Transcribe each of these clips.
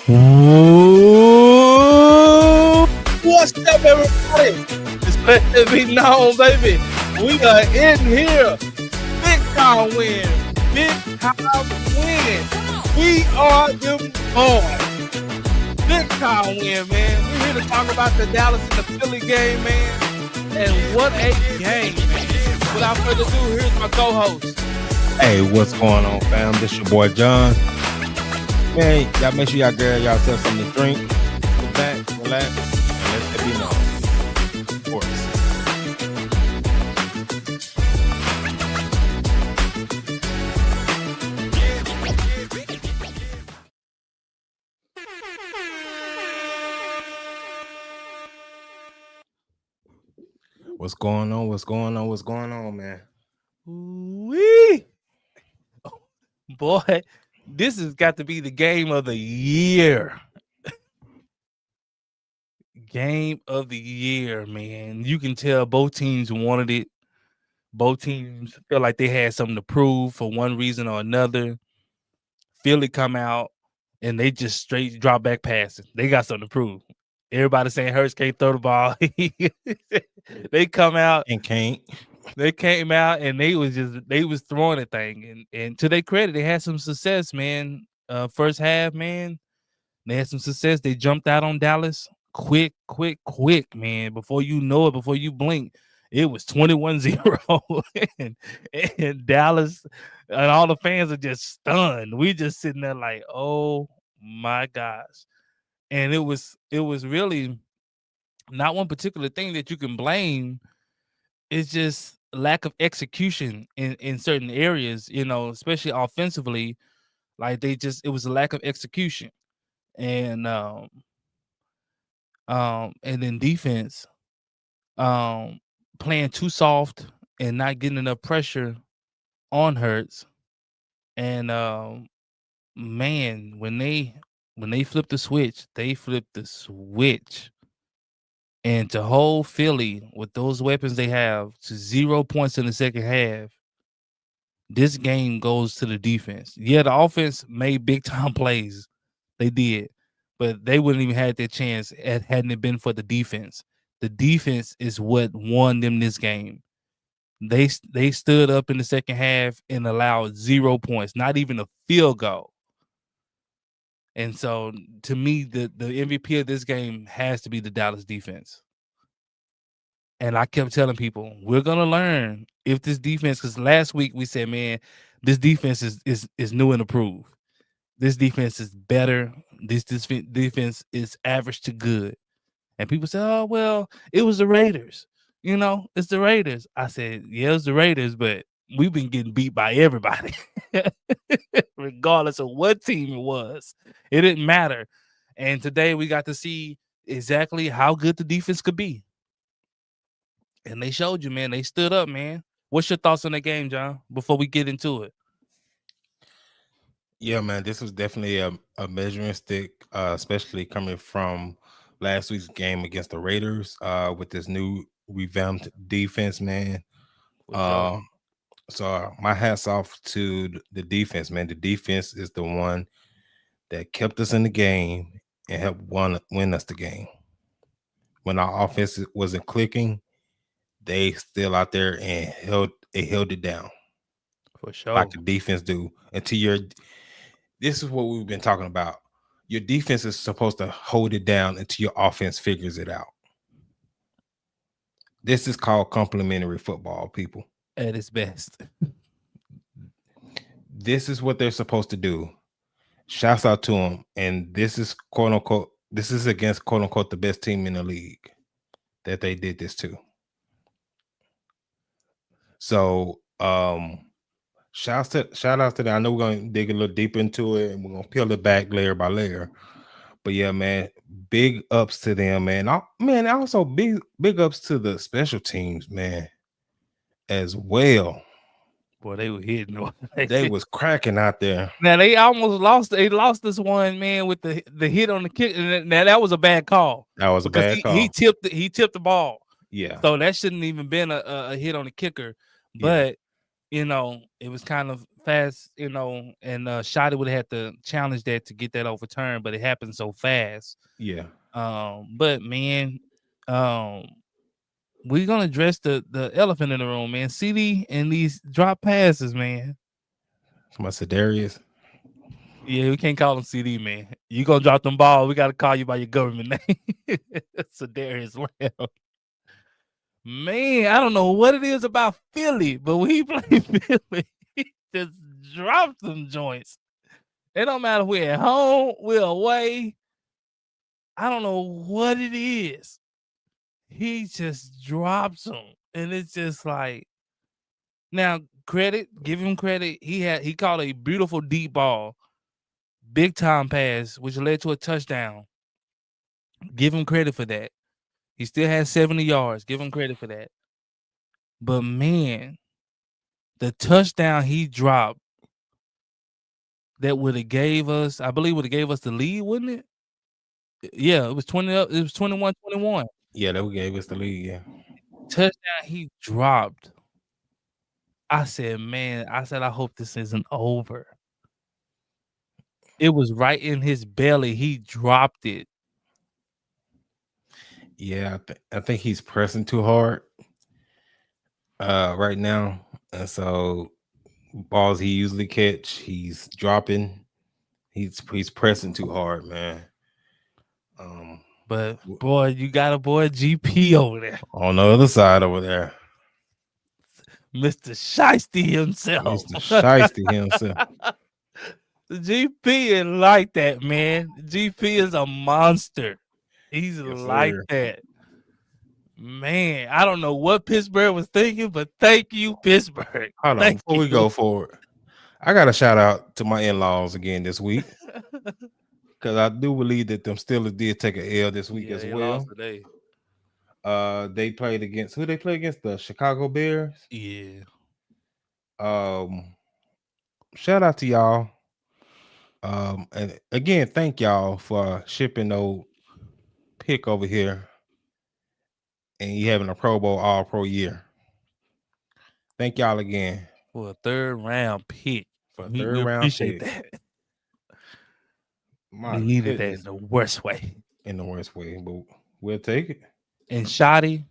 What's up, everybody? It's let it be known, baby. We are in here. Big time win. Big time win. We are the boys. Big time win, man. We're here to talk about the Dallas and the Philly game, man. And what a game, man. Without further ado, here's my co-host. Hey, what's going on, fam? This your boy John. Man, y'all make sure y'all grab yourself something to drink. Sit back, relax, and let it be known. Of course. What's going on? What's going on? What's going on, man? Wee! Boy, this has got to be the game of the year. Game of the year, man. You can tell both teams wanted it. Both teams feel like they had something to prove for one reason or another. Philly come out and they just straight drop back passing. They got something to prove. Everybody saying Hurts can't throw the ball. They come out And can't. They came out and they was throwing a thing. And to their credit, they had some success, man. First half, man, they had some success. They jumped out on Dallas quick, man. Before you know it, before you blink, it was 21-0. and Dallas and all the fans are just stunned. We just sitting there like, oh my gosh. And it was really not one particular thing that you can blame. It's just lack of execution in certain areas, you know, especially offensively. Like it was a lack of execution. And then defense, playing too soft and not getting enough pressure on Hurts. And man, when they flipped the switch, And to hold Philly with those weapons they have to 0 points in the second half, this game goes to the defense. Yeah, the offense made big time plays. They did. But they wouldn't even had their chance hadn't it been for the defense. The defense is what won them this game. They stood up in the second half and allowed 0 points, not even a field goal. And so, to me, the MVP of this game has to be the Dallas defense. And I kept telling people, we're going to learn if this defense, because last week we said, man, this defense is new and approved. This defense is better. This defense is average to good. And people say, oh, well, it was the Raiders. You know, it's the Raiders. I said, yeah, it's the Raiders, but we've been getting beat by everybody. Regardless of what team it was. It didn't matter. And today we got to see exactly how good the defense could be. And they showed you, man. They stood up, man. What's your thoughts on the game, John, before we get into it? Yeah, man, this was definitely a measuring stick, especially coming from last week's game against the Raiders with this new revamped defense, man. So my hat's off to the defense, man. The defense is the one that kept us in the game and helped win us the game. When our offense wasn't clicking, they still out there and held it down. For sure. Like the defense do. This is what we've been talking about. Your defense is supposed to hold it down until your offense figures it out. This is called complementary football, people. At its best. This is what they're supposed to do. Shouts out to them. And this is quote unquote, this is against quote unquote the best team in the league that they did this to. So shout out to them. I know we're gonna dig a little deeper into it and we're gonna peel it back layer by layer. But yeah, man, big ups to them, man. Also big ups to the special teams, man, as well. Boy, they were hitting. They was cracking out there. Now they almost lost. They lost this one, man, with the hit on the kick. Now that was a bad call. That was a bad call. He tipped the ball. Yeah. So that shouldn't even been a hit on the kicker. But it was kind of fast, and Shotty would have had to challenge that to get that overturned, but it happened so fast. Yeah. But man, um, we're gonna address the elephant in the room, man. CD and these drop passes, man. My Sedarius. Yeah, we can't call him CD, man. You gonna drop them ball? We gotta call you by your government name. So Darius Lamb. Man, I don't know what it is about Philly, but when he play Philly, he just drops them joints. It don't matter if we're at home, we're away. I don't know what it is. He just drops them, and it's just like, now give him credit. He caught a beautiful deep ball, big time pass, which led to a touchdown. Give him credit for that. He still has 70 yards. Give him credit for that. But man, the touchdown he dropped that would have gave us, I believe would have gave us the lead, wouldn't it? Yeah, it was 20 up, it was 21-21. Yeah, that gave us the lead. Yeah. Touchdown he dropped. I said, I hope this isn't over. It was right in his belly. He dropped it. Yeah, I think he's pressing too hard right now, and so balls he usually catch, he's dropping. He's pressing too hard, man. But boy, you got a boy GP over there on the other side over there, Mr. Shiesty himself. Mr. Shiesty himself. The GP is like that, man. The GP is a monster. He's like that. Man, I don't know what Pittsburgh was thinking, but thank you, Pittsburgh. Hold on, before we go forward, I got a shout out to my in-laws again this week, because I do believe that them Steelers did take an L this week as well. Lost today. They played against who? They played against the Chicago Bears. Yeah. Shout out to y'all. And again, thank y'all for shipping no pick over here, and you having a Pro Bowl All Pro year. Thank y'all again for a third round pick. We appreciate that. We needed that in the worst way. But we'll take it. And Shotty,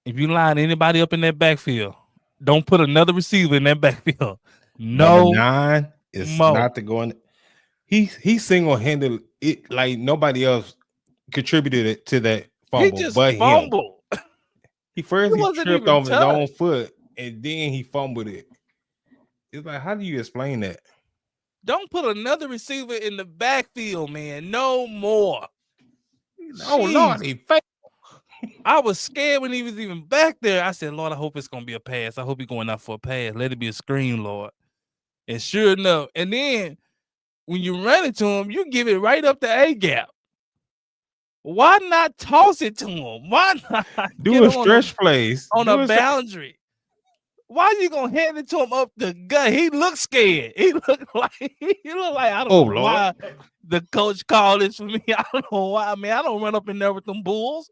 if you line anybody up in that backfield, don't put another receiver in that backfield. No, Number 9 is not to go in. He single-handed it like nobody else contributed it to that fumble. He just fumbled. He tripped over his own foot, and then he fumbled it. It's like, how do you explain that? Don't put another receiver in the backfield, man. No more. Oh, Lord, he failed. I was scared when he was even back there. I said, Lord, I hope it's going to be a pass. I hope he's going out for a pass. Let it be a screen, Lord. And sure enough, and then when you run it to him, you give it right up the A-gap. Why not toss it to him? Why not do a stretch plays on a boundary? Why are you gonna hand it to him up the gut? He looked scared. He looked like I don't know Lord. why the coach called this for me. I don't know why. I mean, I don't run up in there with them bulls.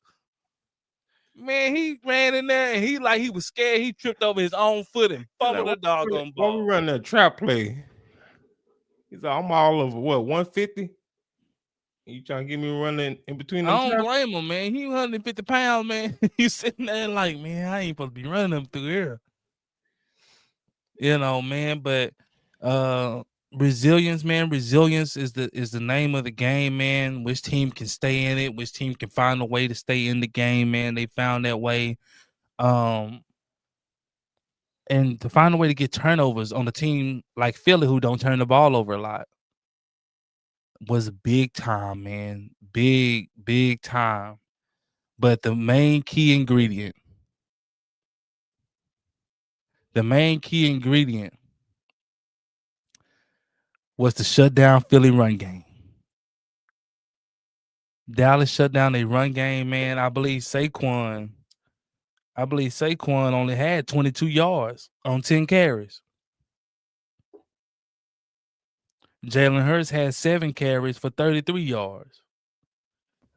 Man, he ran in there and he was scared. He tripped over his own foot and fumbled the doggone ball. Why we run that trap play? He's like, I'm all over 150. You trying to get me running in between them? I don't blame him, man. He 150 pounds, man. You sitting there like, man, I ain't supposed to be running them through here. Man, but resilience, man. Resilience is the name of the game, man. Which team can stay in it? Which team can find a way to stay in the game, man? They found that way. And to find a way to get turnovers on a team like Philly, who don't turn the ball over a lot, was big time, man. Big time. But the main key ingredient was to shut down Philly run game. Dallas shut down their run game, man. I believe Saquon only had 22 yards on 10 carries. Jalen Hurts had 7 carries for 33 yards.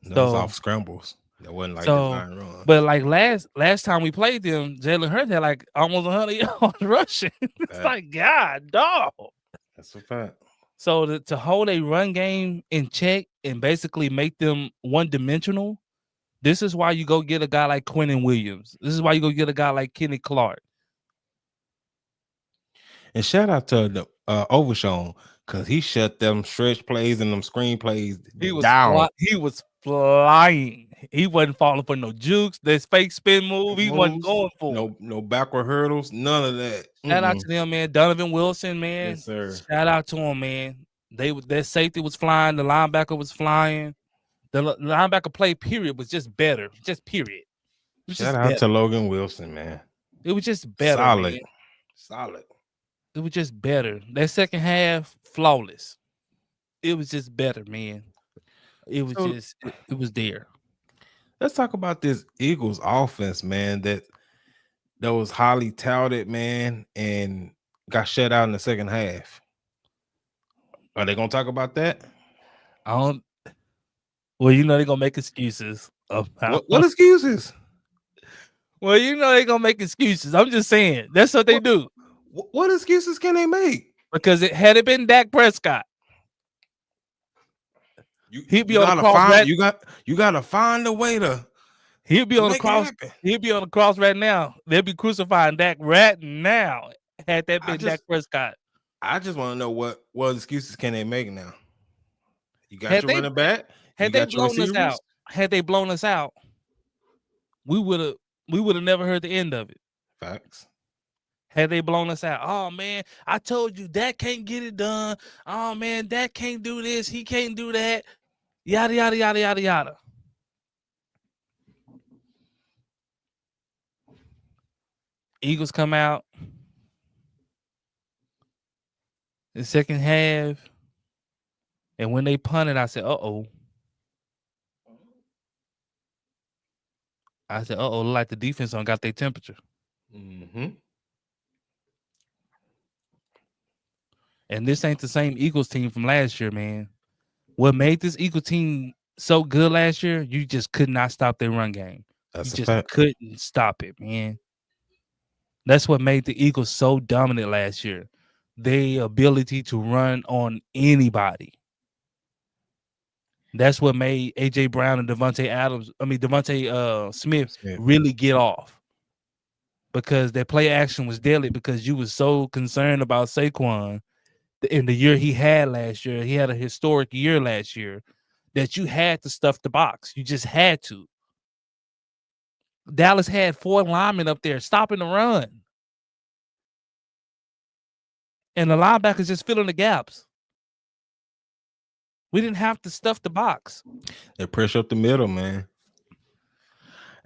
Those off scrambles. That wasn't like So, design run. but like last time we played them, Jalen Hurts had like almost 100 yards rushing. It's Fact. like, God, dog. That's a fact. So to hold a run game in check and basically make them one-dimensional, this is why you go get a guy like Quentin Williams. This is why you go get a guy like Kenny Clark. And shout out to the Overshown, because he shut them stretch plays and them screen plays down. He was flying. He wasn't falling for no jukes. This fake spin move, he wasn't going for. No backward hurdles, none of that. Shout out to them, man. Donovan Wilson, man. Yes, sir. Shout out to him, man. Their safety was flying. The linebacker was flying. The linebacker play period was just better. Just period. Shout out to Logan Wilson, man. It was just better. Solid. Man. Solid. It was just better. That second half, flawless. It was just better, man. It was it was there. Let's talk about this Eagles offense, man. That was highly touted, man, and got shut out in the second half. Are they gonna talk about that? Well, you know they're gonna make excuses about what excuses? Well, you know they're gonna make excuses. I'm just saying that's what they do. What excuses can they make? Because had it been Dak Prescott, he'd be on the cross. You gotta find a way to. He'd be on the cross. He'd be on the cross right now. They'll be crucifying Dak right now. Had that been Dak Prescott. I just want to know what excuses can they make now. You got your running back. Had they blown us out? Had they blown us out? We would have never heard the end of it. Facts. Had they blown us out? Oh man, I told you Dak can't get it done. Oh man, Dak can't do this. He can't do that. Yada yada yada yada yada. Eagles come out. The second half. And when they punted, I said, uh-oh. Like the defense on got their temperature. Mm-hmm. And this ain't the same Eagles team from last year, man. What made this Eagles team so good last year, you just could not stop their run game. That's you just couldn't stop it, man. That's what made the Eagles so dominant last year. Their ability to run on anybody. That's what made A.J. Brown and Devontae Smith really get off. Because their play action was deadly because you was so concerned about Saquon in the year he had last year. He had a historic year last year that you had to stuff the box. You just had to. Dallas had 4 linemen up there stopping the run. And the linebackers just filling the gaps. We didn't have to stuff the box. They pressure up the middle, man.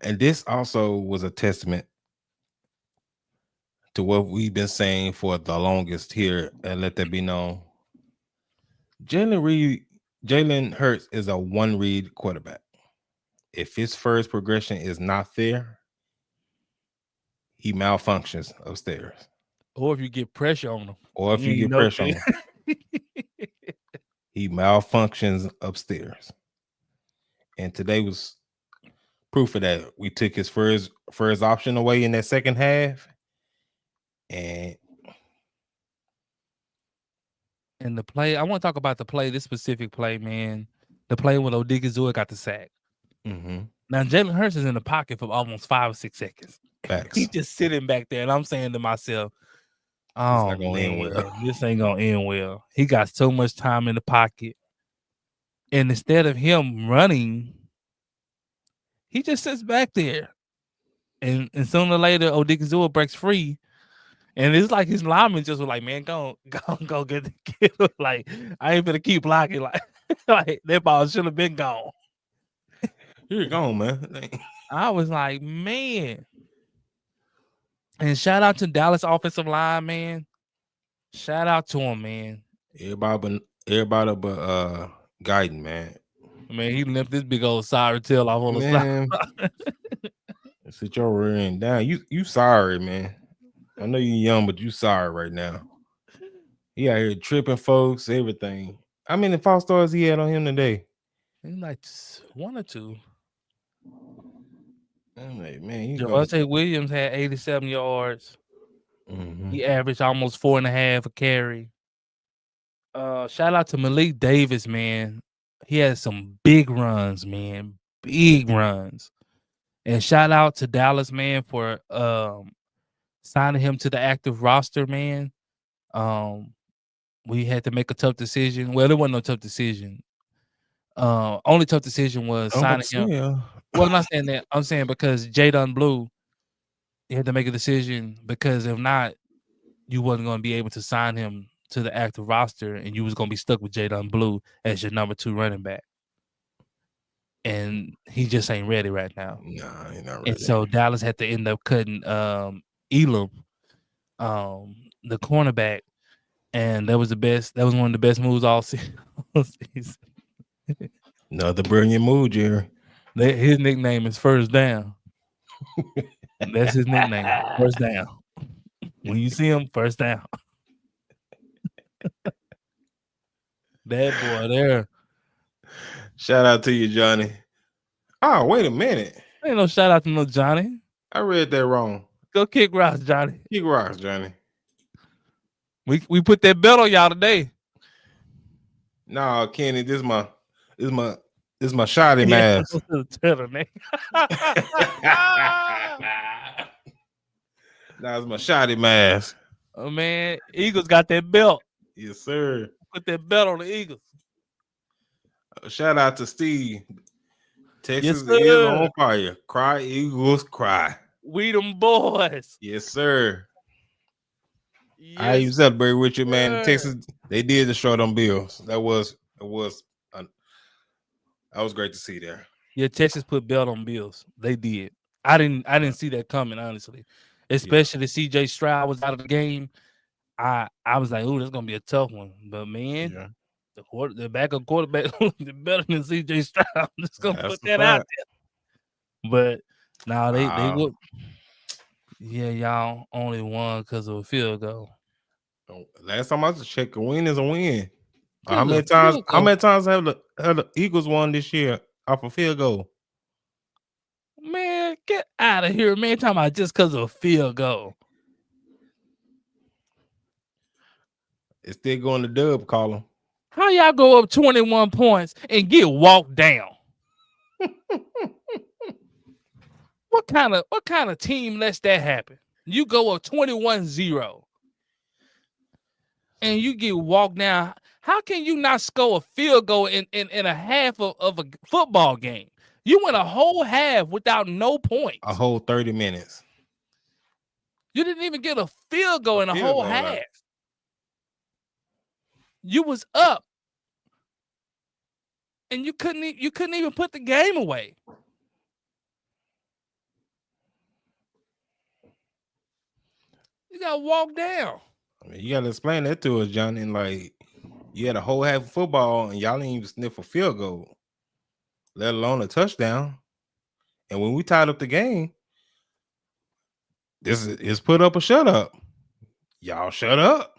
And this also was a testament to what we've been saying for the longest here, and let that be known. Jalen Hurts is a one-read quarterback. If his first progression is not there, he malfunctions upstairs. Or if you get pressure on him. He malfunctions upstairs. And today was proof of that. We took his first option away in that second half. And the play, I want to talk about the play, this specific play, man. The play when Odigizua got the sack. Mm-hmm. Now, Jalen Hurts is in the pocket for almost 5 or 6 seconds. Facts. He's just sitting back there, and I'm saying to myself, oh, man, this ain't going to end well. He got so much time in the pocket. And instead of him running, he just sits back there. And sooner or later, Odigizua breaks free. And it's like his lineman just was like, man, go get the kid. Like, I ain't gonna keep blocking. Like that ball should have been gone. You're gone, man. I was like, man. And shout out to Dallas offensive line, man. Shout out to him, man. Everybody but Guyton, man. Man, he left this big old sorry tail off on the side. Sit your rear end down. You sorry, man. I know you're young, but you sorry right now. He out here tripping folks, everything. How many false starts he had on him today? Like 1 or 2. I'm like, man, you go. Javonte Williams had 87 yards. Mhm. He averaged almost 4.5 a carry. Shout out to Malik Davis, man. He had some big runs, man. Big runs. And shout out to Dallas, man, for signing him to the active roster, man. We had to make a tough decision. Well, there wasn't no tough decision. Only tough decision was I'm about signing to him. say, Well, I'm not saying that. I'm saying because Jadon Blue, you had to make a decision because if not, you wasn't going to be able to sign him to the active roster, and you was going to be stuck with Jadon Blue as your number 2 running back. And he just ain't ready right now. nah, he's not And ready. so Dallas had to end up cutting Elam, the cornerback, and that was one of the best moves all season. Another brilliant move, Jerry. His nickname is First Down. That's his nickname, First Down. When you see him, first down. That boy there. Shout out to you, Johnny. Oh, wait a minute. Ain't no shout out to no Johnny. I read that wrong. Go kick rocks, Johnny. Kick rocks, Johnny. We put that belt on y'all today. Nah, Kenny, this is my shoddy mask. Nah, it's my shoddy mask. Oh man, Eagles got that belt. Yes, sir. Put that belt on the Eagles. Shout out to Steve. Texas Yes, is on fire. Cry, Eagles, cry. We them boys. Yes, sir. Yes, I even celebrate with you, man. sir. Texas, they did destroy them Bills. That was great to see there. Yeah, Texas put belt on Bills. They did. I didn't see that coming, honestly. Especially CJ Stroud was out of the game. I was like, ooh, that's gonna be a tough one. But man, the backup quarterback better than CJ Stroud. I'm just gonna put that out there. But now they would. Yeah, y'all only won because of a field goal. Last time I checked, a win is a win. How many times have the Eagles won this year off a field goal? Man, get out of here, man. Talking about just because of a field goal. It's still going to dub column. How y'all go up 21 points and get walked down? What kind of team lets that happen? You go up 21-0 and you get walked down. How can you not score a field goal in a half of a football game? You went a whole half without no points. A whole 30 minutes. You didn't even get a field goal in a whole half. You was up, and you couldn't even put the game away. You got walked down. I mean, you got to explain that to us, Johnny. Like, you had a whole half of football, and y'all didn't even sniff a field goal, let alone a touchdown. And when we tied up the game, this is put up or shut up. Y'all shut up.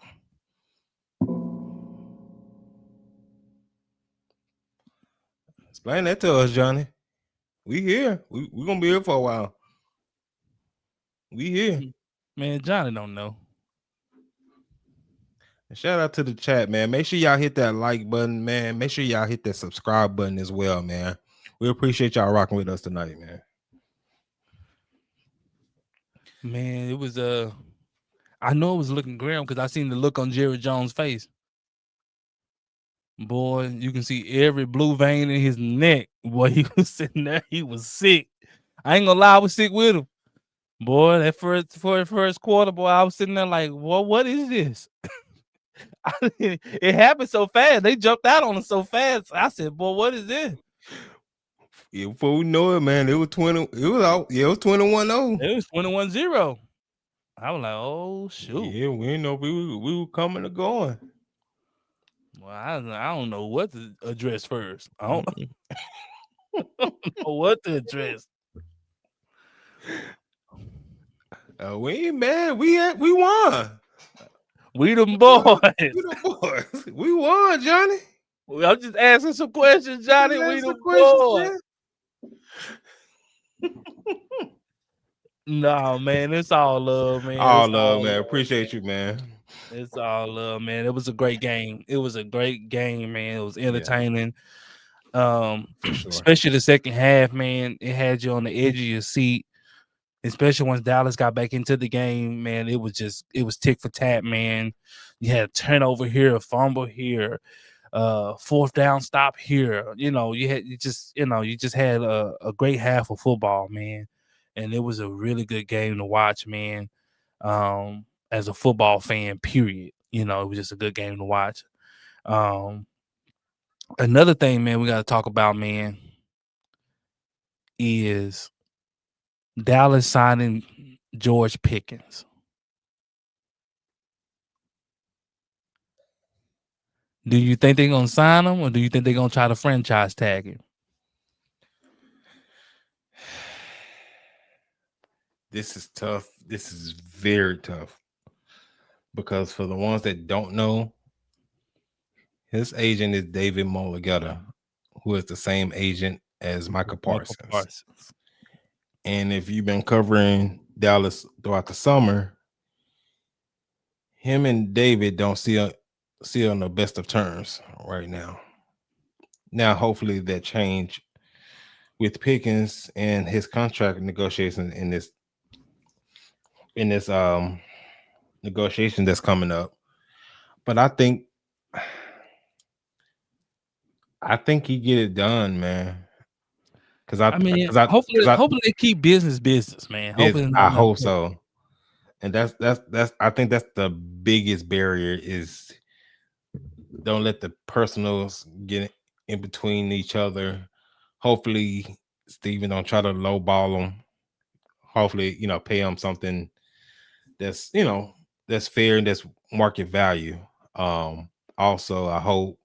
Explain that to us, Johnny. We here. We gonna be here for a while. We here. Man, Johnny don't know. And shout out to the chat, man. Make sure y'all hit that like button, man. Make sure y'all hit that subscribe button as well, man. We appreciate y'all rocking with us tonight, man. Man, it was I know it was looking grim because I seen the look on Jerry Jones' face. Boy, you can see every blue vein in his neck. Boy, he was sitting there. He was sick. I ain't gonna lie, I was sick with him. Boy, that first quarter, boy, I was sitting there like, well, what is this? It happened so fast. They jumped out on us so fast. I said, boy, what is this? Yeah, before we know it, man, it was 20. It was out. Yeah, it was 21-0. It was 21-0. I was like, oh shoot. Yeah, we didn't know if we were coming or going. Well, I don't know what to address first. I don't know what to address. We ain't mad. We won. We them boys. We won, Johnny. I'm just asking some questions, Johnny. We them boys. No, man, it's all love, man. All It's love, all man. love, Appreciate man. you, man. It's all love, man. It was a great game. It was a great game, man. It was Yeah, entertaining. for sure. Especially the second half, man. It had you on the edge of your seat. Especially once Dallas got back into the game, man. It was tick for tat, man. You had a turnover here, a fumble here, fourth down stop here. You just had a great half of football, man. And it was a really good game to watch, man. As a football fan, period. It was just a good game to watch. Um, Another thing, man, we got to talk about, man, is Dallas signing George Pickens. Do you think they're gonna sign him, or do you think they're gonna try to franchise tag him? This is tough. This is very tough because for the ones that don't know, his agent is David Mulligetta, who is the same agent as Michael Michael Parsons. Parsons. And if you've been covering Dallas throughout the summer, him and David don't see on the best of terms right now. Now, hopefully, that change with Pickens and his contract negotiation in this negotiation that's coming up. But I think he get it done, man. Cause I I mean, cause I cause hopefully they keep business, man. Hopefully I not hope nothing. so. And that's I think that's the biggest barrier is don't let the personals get in between each other. Hopefully Steven don't try to lowball him. Hopefully, pay him something that's fair and that's market value. Also I hope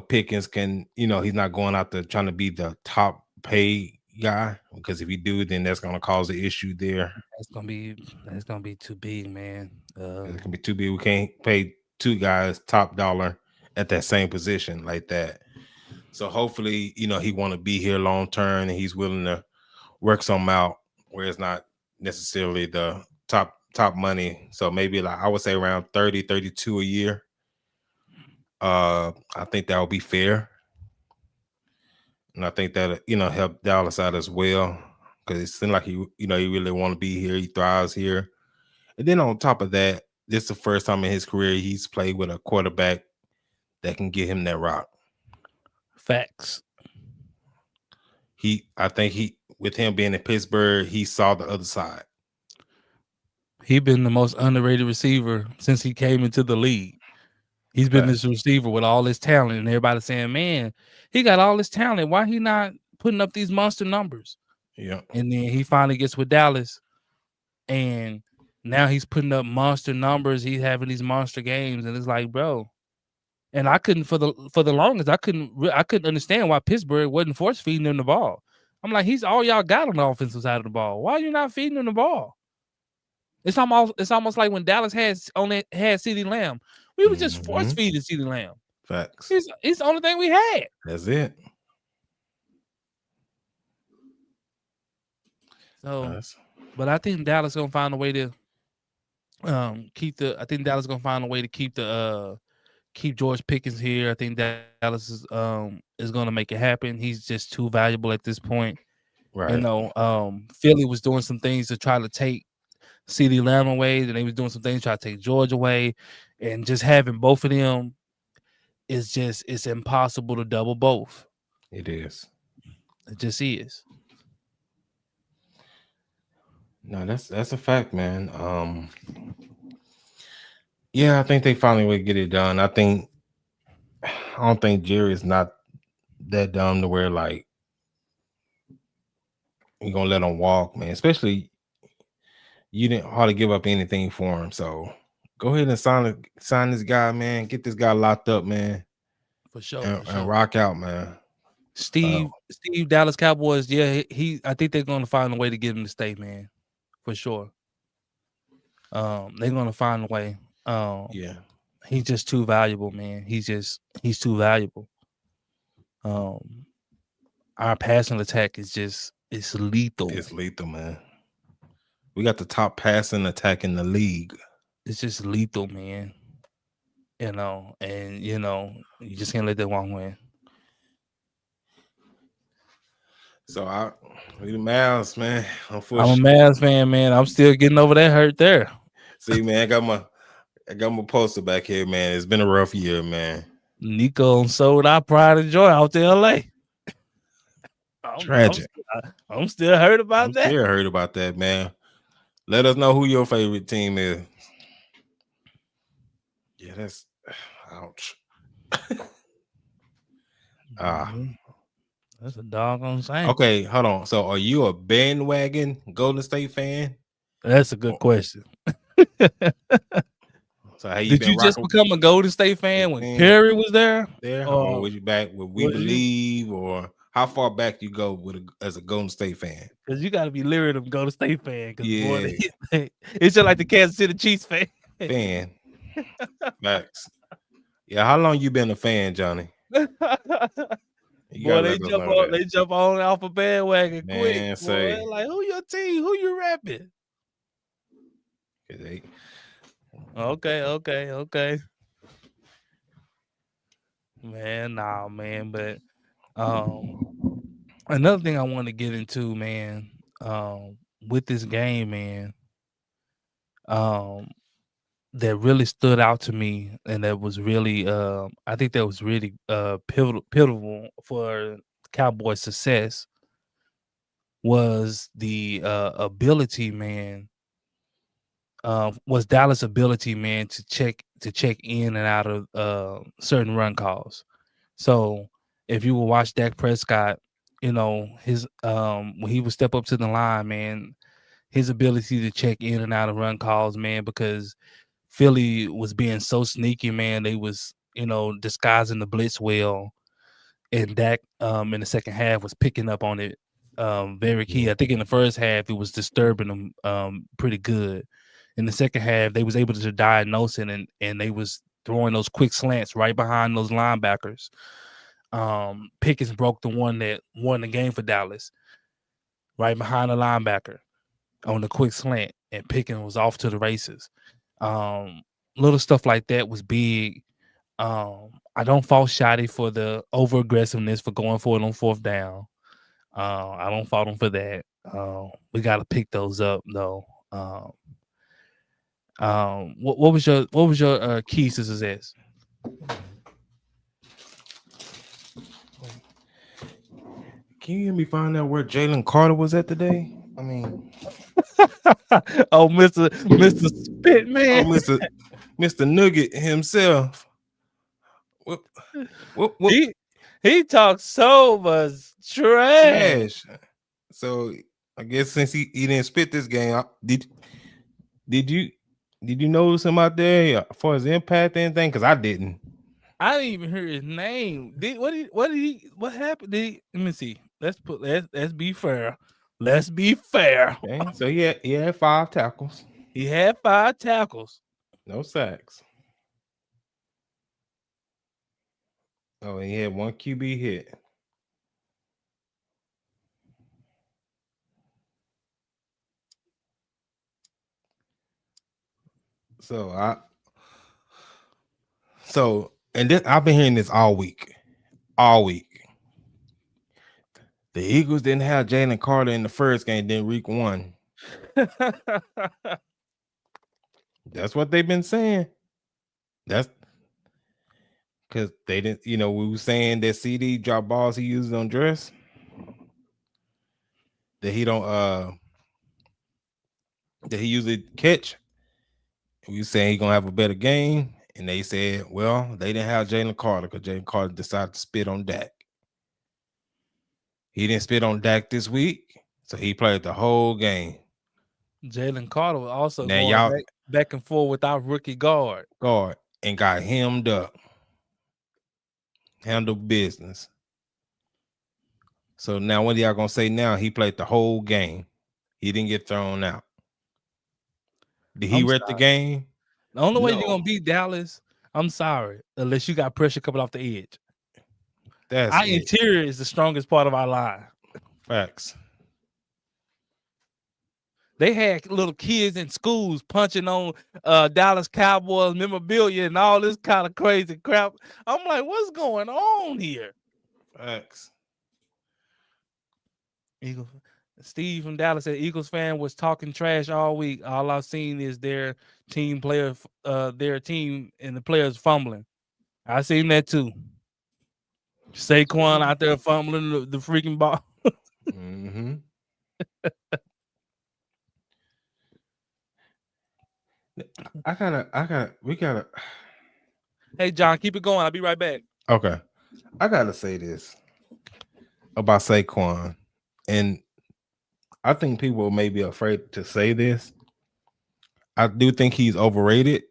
Pickens can, he's not going out there trying to be the top paid guy because if you do, then that's going to cause an issue there. That's gonna be too big, man. It can be too big. We can't pay two guys top dollar at that same position like that. So hopefully, he want to be here long term and he's willing to work some out where it's not necessarily the top money. So maybe like I would say around 30, 32 a year. I think that would be fair. And I think that help Dallas out as well because it seemed like he really want to be here. He thrives here. And then on top of that, this is the first time in his career he's played with a quarterback that can get him that rock. Facts. I think with him being in Pittsburgh, he saw the other side. He been the most underrated receiver since he came into the league. He's been this receiver with all this talent, and everybody saying, "Man, he got all this talent. Why he not putting up these monster numbers?" Yeah. And then he finally gets with Dallas, and now he's putting up monster numbers. He's having these monster games, and it's like, bro. And I couldn't for the longest, I couldn't understand why Pittsburgh wasn't force feeding him the ball. I'm like, he's all y'all got on the offensive side of the ball. Why are you not feeding him the ball? It's almost like when Dallas had CeeDee Lamb. We were just force feeding CeeDee Lamb. Facts. He's the only thing we had. That's it. So, but I think Dallas gonna find a way to keep George Pickens here. I think Dallas is gonna make it happen. He's just too valuable at this point. Right. Philly was doing some things to try to take CeeDee Lamb away, and they was doing some things to try to take George away, and just having both of them it's impossible to double both. It is. It just is. No, that's a fact, man. Yeah, I think they finally will get it done. I don't think Jerry is not that dumb to where like you're gonna let him walk, man. Especially you didn't hardly give up anything for him. So go ahead and sign this guy, man. Get this guy locked up, man. For sure. And rock out, man. Steve Dallas Cowboys, yeah, I think they're gonna find a way to get him to stay, man. For sure. They're gonna find a way. Yeah. He's just too valuable, man. He's too valuable. Our passing attack is just It's lethal. It's lethal, man. We got the top passing attack in the league. It's just lethal, man. And you just can't let that one win. So we the Mavs, man. I'm a Unfortunately, Mavs fan, man. I'm still getting over that hurt there. see, man, I got my poster back here, man. It's been a rough year, man. Nico sold our pride and joy out to LA. Tragic. I'm still hurt about that. Still hurt about that, man. Let us know who your favorite team is. Yeah, that's ouch. That's a doggone shame. Okay, hold on. So, are you a bandwagon Golden State fan? That's a good question. So, how Did you just become a Golden State fan when Perry was there? Or was you back with We Believe, or how far back you go as a Golden State fan? Because you got to be leery of Golden State fan. Boy, it's just like the Kansas City Chiefs fan. Max. Yeah, how long you been a fan, Johnny? Boy, they jump on off a bandwagon quick. Say, boy. Like, who your team? Who you rapping? Okay. Man, nah, man. But another thing I want to get into, man, with this game, man, that really stood out to me, and that was really, I think that was really pivotal for Cowboys' success, was the ability, man. Was Dallas' ability, man, to check in and out of certain run calls. So if you will watch Dak Prescott, his when he would step up to the line, man, his ability to check in and out of run calls, man, because Philly was being so sneaky, man. They was, disguising the blitz well, and Dak in the second half was picking up on it very key. I think in the first half it was disturbing them pretty good. In the second half, they was able to diagnose it, and they was throwing those quick slants right behind those linebackers. Pickens broke the one that won the game for Dallas, right behind the linebacker on the quick slant, and Pickens was off to the races. Little stuff like that was big. I don't fault Shotty for the over aggressiveness for going for it on fourth down. I don't fault him for that. We got to pick those up though. What was your keys to success? Can you hear me find out where Jalen Carter was at today? I mean, oh, Mr. Spit Man, Mr. Nugget himself. What? He talks so much trash. So I guess since he didn't spit this game, did you notice him out there as far as impact or anything? Because I didn't. I didn't even hear his name. What happened? Let me see. Let's be fair. Let's be fair. Okay. So he had 5 tackles. He had 5 tackles. No sacks. Oh, and he had 1 QB hit. And I've been hearing this all week. The Eagles didn't have Jalen Carter in the first game, then week 1. That's what they've been saying. That's because they didn't, we were saying that CD drop balls he uses on dress, that he don't that he usually catch. We were saying he's gonna have a better game, and they said, well, they didn't have Jalen Carter because Jalen Carter decided to spit on Dak. He didn't spit on Dak this week, so he played the whole game. Jalen Carter was also going back and forth with our rookie guard, and got hemmed up. Handled business. So now what are y'all gonna say now? He played the whole game. He didn't get thrown out. Did he read the game? The only way you're gonna beat Dallas, I'm sorry, unless you got pressure coming off the edge. Our interior is the strongest part of our line. Facts. They had little kids in schools punching on Dallas Cowboys memorabilia and all this kind of crazy crap. I'm like, what's going on here? Facts. Eagles. Steve from Dallas said Eagles fan was talking trash all week. All I've seen is their team player, their team and the players fumbling. I seen that too. Saquon out there fumbling the freaking ball. Mm-hmm. We gotta. Hey, John, keep it going. I'll be right back. Okay, I gotta say this about Saquon, and I think people may be afraid to say this. I do think he's overrated.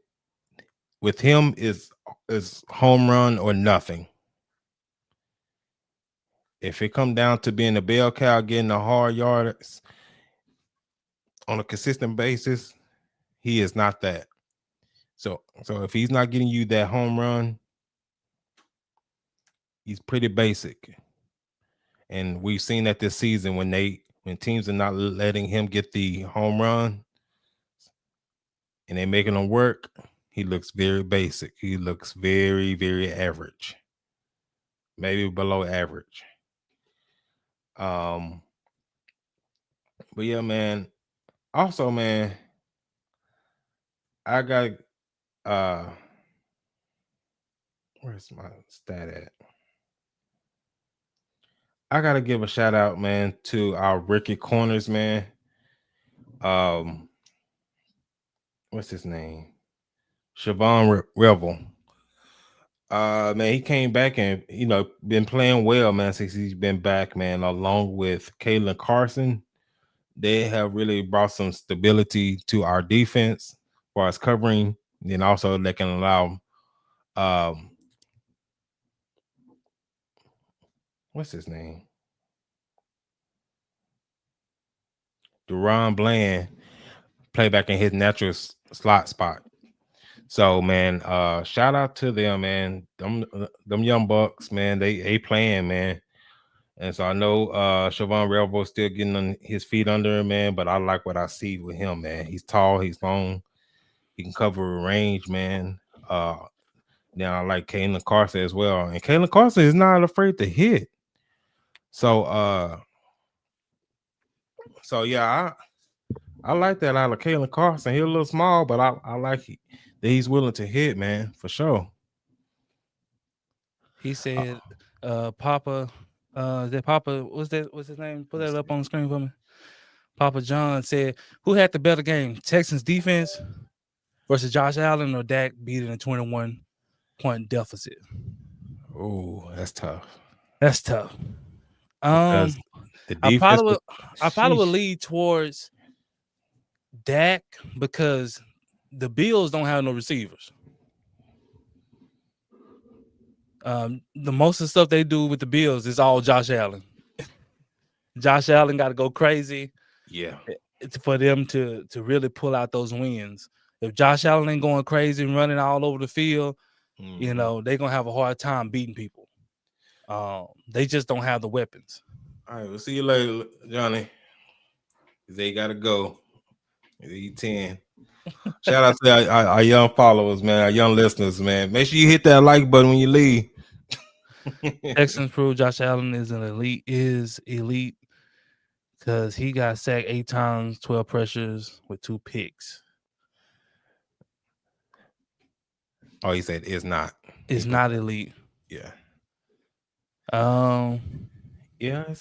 With him, is home run or nothing. If it come down to being a bell cow, getting the hard yards on a consistent basis, he is not that. So if he's not getting you that home run, he's pretty basic. And we've seen that this season when teams are not letting him get the home run and they're making him work, he looks very basic. He looks very, very average. Maybe below average. But yeah, man. Also, man, I got where's my stat at? I gotta give a shout out, man, to our rookie corners, man. What's his name? Siobhan Revel. Man, he came back and been playing well, man, since he's been back, man. Along with Kalen Carson, they have really brought some stability to our defense as far as covering. And also they can allow what's his name? Deron Bland play back in his natural slot spot. So, man, shout out to them, man. Them young bucks, man. They playing, man. And so I know Siobhan Revel's still getting on his feet under him, man. But I like what I see with him, man. He's tall, he's long, he can cover a range, man. Now I like Kalen Carson as well, and Kalen Carson is not afraid to hit. So yeah, I like that out of Kalen Carson. He's a little small, but I like that he's willing to hit, man, for sure. He said, Papa, is that Papa? What's his name? Put that up on the screen for me. Papa John said, who had the better game, Texans defense versus Josh Allen or Dak beating a 21-point deficit? Oh, that's tough. That's tough. Because the I defense probably would lead towards Dak because the Bills don't have no receivers. The most of the stuff they do with the Bills is all Josh Allen. Josh Allen got to go crazy, for them to really pull out those wins. If Josh Allen ain't going crazy and running all over the field, they're gonna have a hard time beating people. They just don't have the weapons. All right, we'll see you later, Johnny. They gotta go. E10. Shout out to our young followers, man, our young listeners, man. Make sure you hit that like button when you leave. Texans prove Josh Allen is elite because he got sacked 8 times, 12 pressures with 2 picks. Oh, he said it's not. It's not elite. Yeah. Yeah.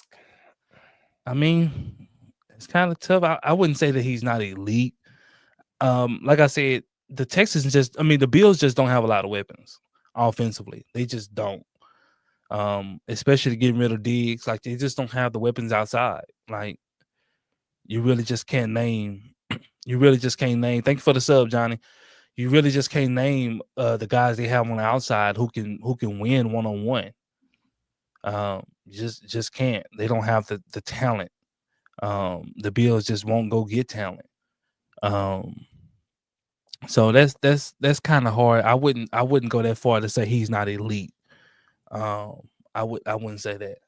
I mean, it's kind of tough. I wouldn't say that he's not elite. Like I said, the Bills just don't have a lot of weapons offensively. They just don't. Especially getting rid of Diggs, like they just don't have the weapons outside. Like you really just can't name. Thank you for the sub, Johnny. You really just can't name the guys they have on the outside who can win 1-on-1. Just can't. They don't have the talent. The Bills just won't go get talent. So that's kind of hard. I wouldn't go that far to say he's not elite. I wouldn't say that.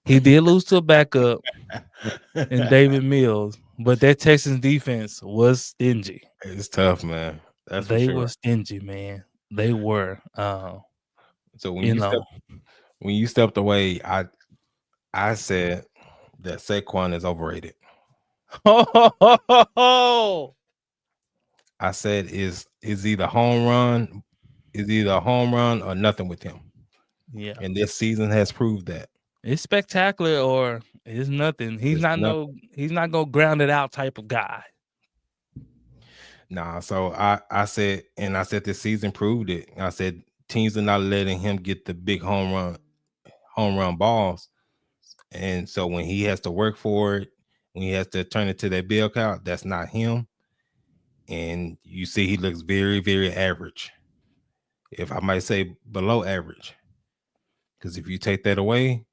He did lose to a backup in David Mills. but that Texans defense was stingy. It's tough, man. That's for They sure. were stingy, man. They were. So You know. when you stepped away, I said that Saquon is overrated. I said is either a home run or nothing with him. Yeah. And this season has proved that. It's spectacular or it's nothing. He's It's not nothing. he's not gonna ground it out type of guy. Nah, so I said this season proved it. I said teams are not letting him get the big home run balls. And so when he has to work for it, when he has to turn it to that bill count, that's not him. And you see he looks very, very average. If I might say below average. Because if you take that away,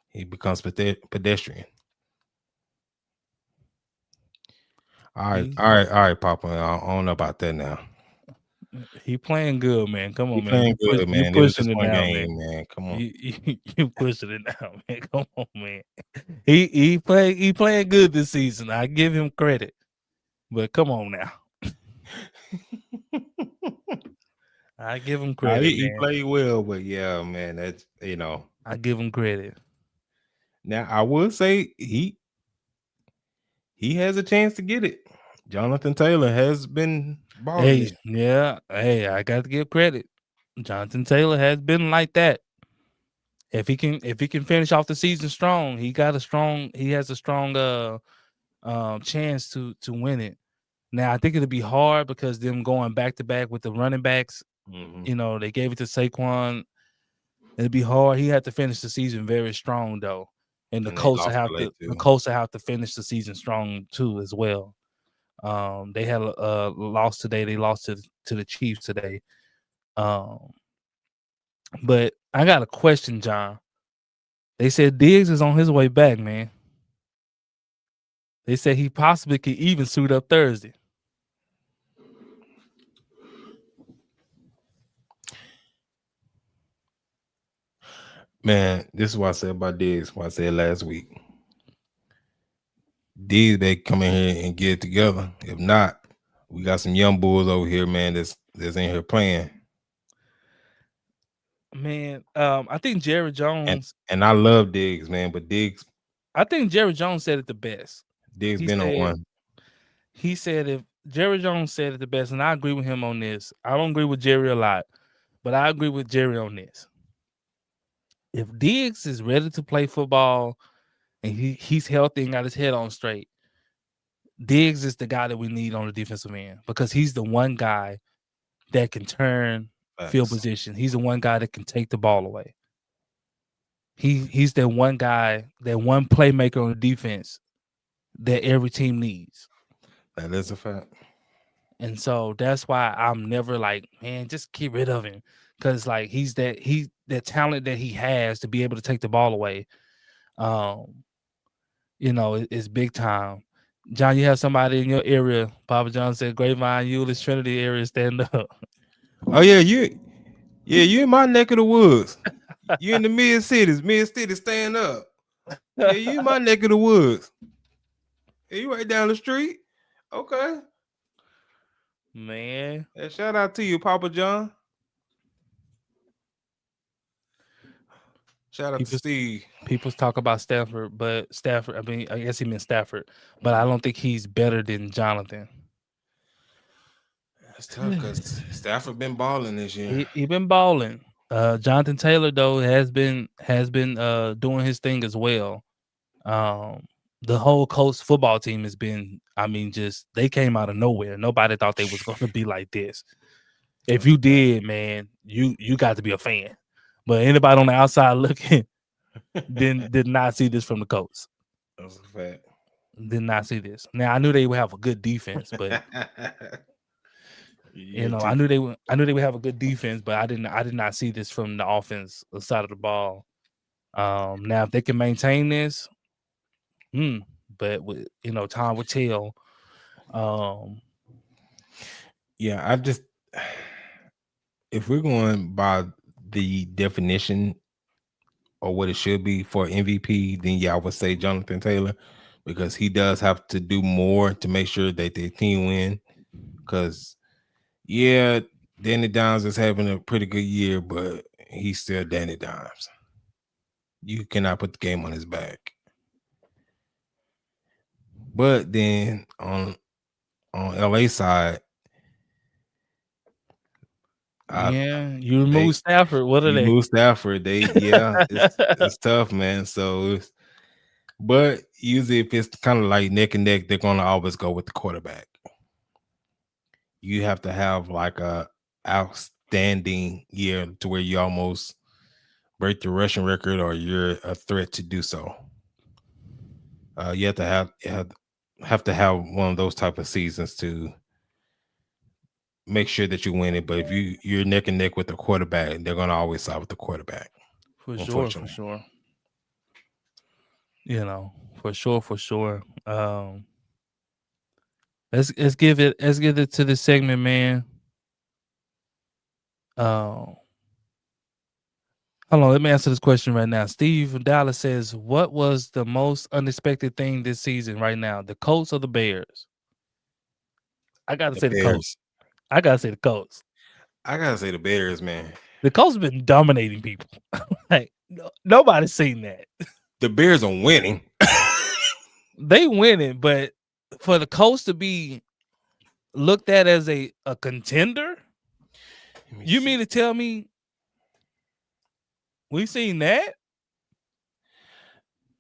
he becomes pedestrian. All right, Papa. I don't know about that now. He playing good, man. Come He on, man. playing good, You man. It was pushing just it one now, man. game, man. Come on. You pushing it now, man. Come on, man. He playing good this season. I give him credit. But come on now. I give him credit, He man. played well, but yeah, man, that's I give him credit. Now I would say he has a chance to get it. Jonathan Taylor has been balling Hey, this. yeah. Hey, I got to give credit. Jonathan Taylor has been like that. If he can finish off the season strong, he has a strong chance to win it. Now I think it'll be hard because them going back to back with the running backs. Mm-hmm. They gave it to Saquon. It'll be hard. He had to finish the season very strong though, and And they lost late the too. Colts will have to finish the season strong too as well. They had a loss today. They lost to the Chiefs today. Um, but I got a question, John. They said Diggs is on his way back, man. They said he possibly could even suit up Thursday. Man, this is what I said about Diggs. What I said last week. Diggs, they come in here and get it together. If not, we got some young bulls over here, man. That's in here playing. Man, I think Jerry Jones. And I love Diggs, man. But Diggs said it the best. He been on said one. he said if Jerry Jones said it the best, and I agree with him on this. I don't agree with Jerry a lot, but I agree with Jerry on this. If Diggs is ready to play football and he's healthy and got his head on straight, Diggs is the guy that we need on the defensive end because he's the one guy that can turn field position. He's the one guy that can take the ball away. He's that one guy, that one playmaker on the defense that every team needs. That is a fact. And so that's why I'm never like, man, just get rid of him. Cause like he's that talent that he has to be able to take the ball away. It's big time. John, you have somebody in your area. Papa John said Grapevine, Euless, Trinity area, stand up. Oh yeah, you in my neck of the woods. You in the mid cities, stand up. Yeah, you in my neck of the woods. Yeah, you right down the street. Okay. Man. Yeah, shout out to you, Papa John. Shout out to Steve. People talk about Stafford, but Stafford, I mean, I guess he meant Stafford, but I don't think he's better than Jonathan. That's tough because Stafford been balling this year. He been balling. Jonathan Taylor though has been doing his thing as well. The whole Colts football team has been, I mean, just they came out of nowhere. Nobody thought they was going to be like this. If you did, man, you got to be a fan. But anybody on the outside looking did not see this from the Colts. That's a fact. Did not see this. Now I knew they would have a good defense, but I knew they would have a good defense, but I did not see this from the offense side of the ball. Now if they can maintain this, but with time will tell. Yeah, I just, if we're going by the definition or what it should be for MVP, then yeah, I would say Jonathan Taylor, because he does have to do more to make sure that the team win. Because yeah, Danny Dimes is having a pretty good year, but he's still Danny Dimes. You cannot put the game on his back. But then on LA side, you remove Stafford. What are you they? move Stafford. It's tough, man. So but usually if it's kind of like neck and neck, they're gonna always go with the quarterback. You have to have like a outstanding year to where you almost break the rushing record or you're a threat to do so. You have to have to have one of those type of seasons to make sure that you win it. But if you're neck and neck with the quarterback, they're gonna always side with the quarterback. For Unfortunately. sure. For sure. Let's give it to the segment, man. Hold on, let me answer this question right now. Steve from Dallas says, "What was the most unexpected thing this season right now? The Colts or the Bears?" I gotta say the Colts. I gotta say the Colts. I gotta say the Bears, man. The Colts have been dominating people. Like nobody's seen that. The Bears are winning. They winning, but for the Colts to be looked at as a contender, you mean to tell me we've seen that?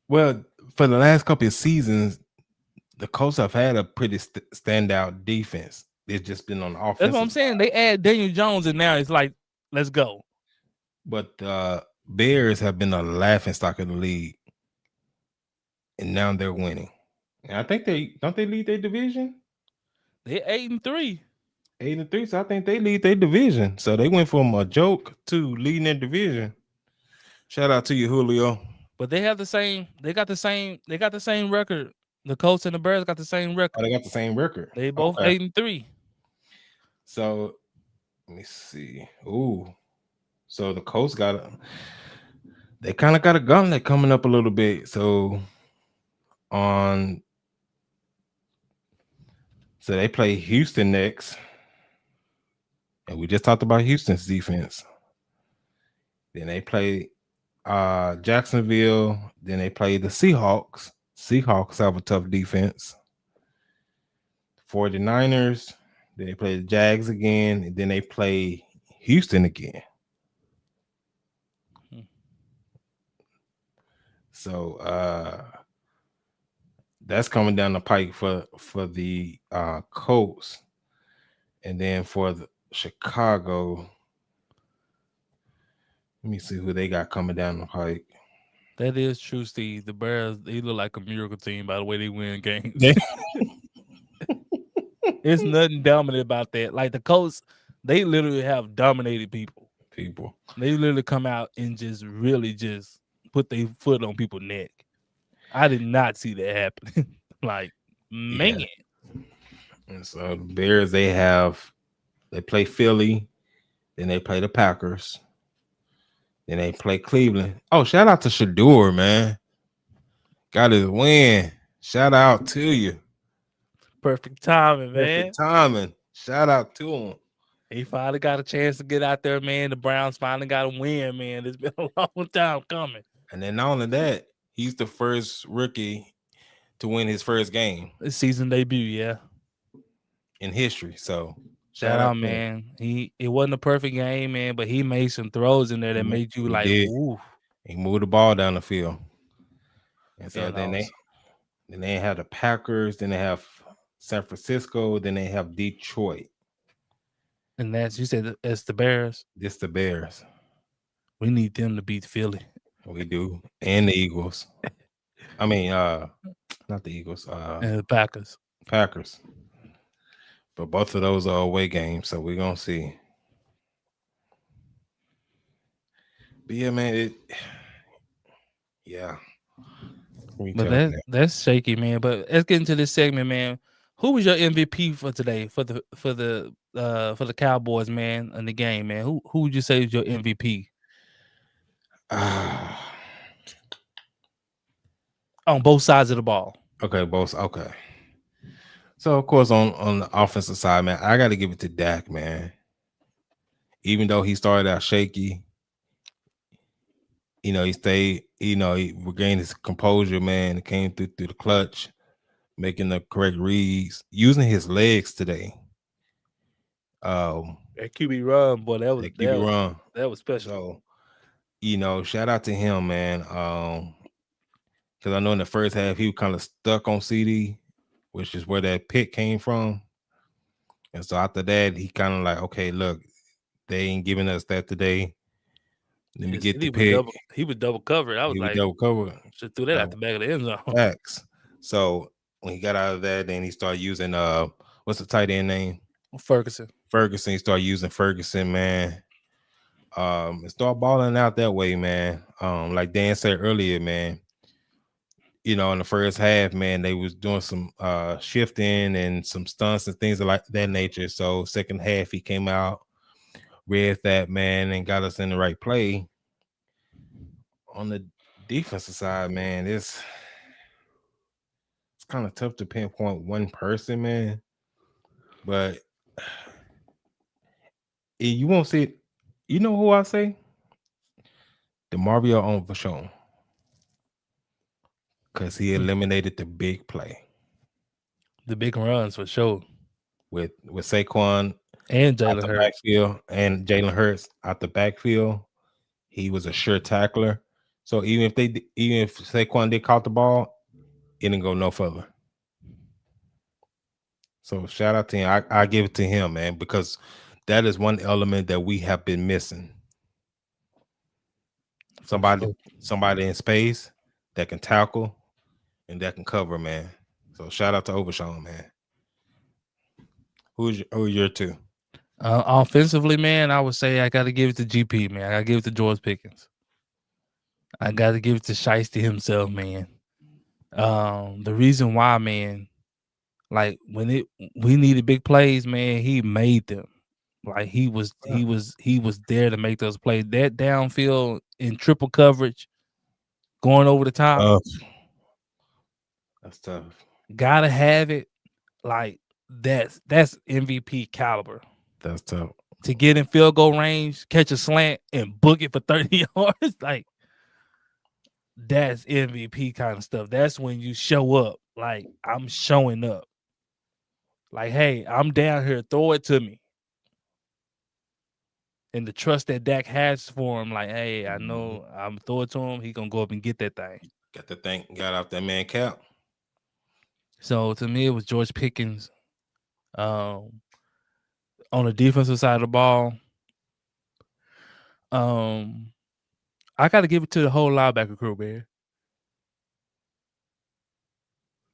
Well, for the last couple of seasons, the Colts have had a pretty standout defense. They've just been on the offense. That's what I'm saying. They add Daniel Jones, and now it's like, let's go. But Bears have been a laughing stock of the league, and now they're winning. And I think they lead their division. They're 8-3. 8-3. So I think they lead their division. So they went from a joke to leading their division. Shout out to you, Julio. But they have the same. They got the same record. The Colts and the Bears got the same record. Oh, they got the same record. They both 8-3. So let me see. Ooh. So the Colts they kind of got a gauntlet coming up a little bit. So they play Houston next. And we just talked about Houston's defense. Then they play Jacksonville. Then they play the Seahawks. Seahawks have a tough defense. 49ers. Then they play the Jags again. And then they play Houston again. So that's coming down the pike for the Colts. And then for the Chicago, let me see who they got coming down the pike. That is true, Steve. The Bears, they look like a miracle team by the way they win games. It's nothing dominant about that. Like the Colts, they literally have dominated people. They literally come out and just really just put their foot on people's neck. I did not see that happen. Like, man. Yeah. And so the Bears, they play Philly, then they play the Packers, then they play Cleveland. Oh, shout out to Shador, man. Got his win. Shout out to you. Perfect timing, man. Perfect timing. Shout out to him. He finally got a chance to get out there, man. The Browns finally got a win, man. It's been a long time coming. And then not only that, he's the first rookie to win his first game. His season debut, yeah. In history. So shout out, man. It wasn't a perfect game, man, but he made some throws in there that made you like, ooh. He moved the ball down the field. And so then they have the Packers, then they have San Francisco, then they have Detroit. And you said it's the Bears? It's the Bears. We need them to beat Philly. We do. And the Eagles. I mean, not the Eagles. And the Packers. But both of those are away games, so we're going to see. But yeah, man, But that's shaky, man. But let's get into this segment, man. Who was your MVP for today for the Cowboys, man, in the game, man? Who would you say is your MVP? On both sides of the ball. Okay, both. Okay. So of course on the offensive side, man, I got to give it to Dak, man. Even though he started out shaky, he stayed. He regained his composure, man. He came through the clutch, making the correct reads, using his legs today. That QB run, boy, That QB run. that was special. So shout out to him, man. Because I know in the first half he was kind of stuck on CD, which is where that pick came from. And so after that, he kind of like, okay, look, they ain't giving us that today. Let me get the pick. He was double covered. I was He was like, double cover. should threw that out the back of the end zone. Facts. So when he got out of that, then he started using what's the tight end name? Ferguson. He started using Ferguson, man. And start balling out that way, man. Like Dan said earlier, man. In the first half, man, they was doing some shifting and some stunts and things of like that nature. So second half, he came out, read that, man, and got us in the right play. On the defensive side, man, it's kind of tough to pinpoint one person, man. But you won't see it. You know who I say? The Mario on Vachon. Because he eliminated the big play. The big runs for sure. With Saquon and Jalen Hurts. Backfield and Jalen Hurts out the backfield. He was a sure tackler. So even if Saquon did caught the ball, it didn't go no further. So shout out to him. I give it to him, man, because that is one element that we have been missing. Somebody in space that can tackle and that can cover, man. So shout out to Overshawn, man. Who's your two? Offensively, man, I would say I got to give it to GP, man. I got to give it to George Pickens. I got to give it to Shiesty himself, man. The reason why, man, like when we needed big plays, man, he made them. Like he was there to make those plays. That downfield in triple coverage, going over the top. That's tough. Gotta have it. Like that's MVP caliber. That's tough. To get in field goal range, catch a slant, and book it for 30 yards, like that's MVP kind of stuff. That's when you show up. Like I'm showing up. Like, hey, I'm down here. Throw it to me. And the trust that Dak has for him, like, hey, I know I'm throw it to him. He gonna go up and get that thing. Got off that man cap. So to me, it was George Pickens. On the defensive side of the ball, I got to give it to the whole linebacker crew, man.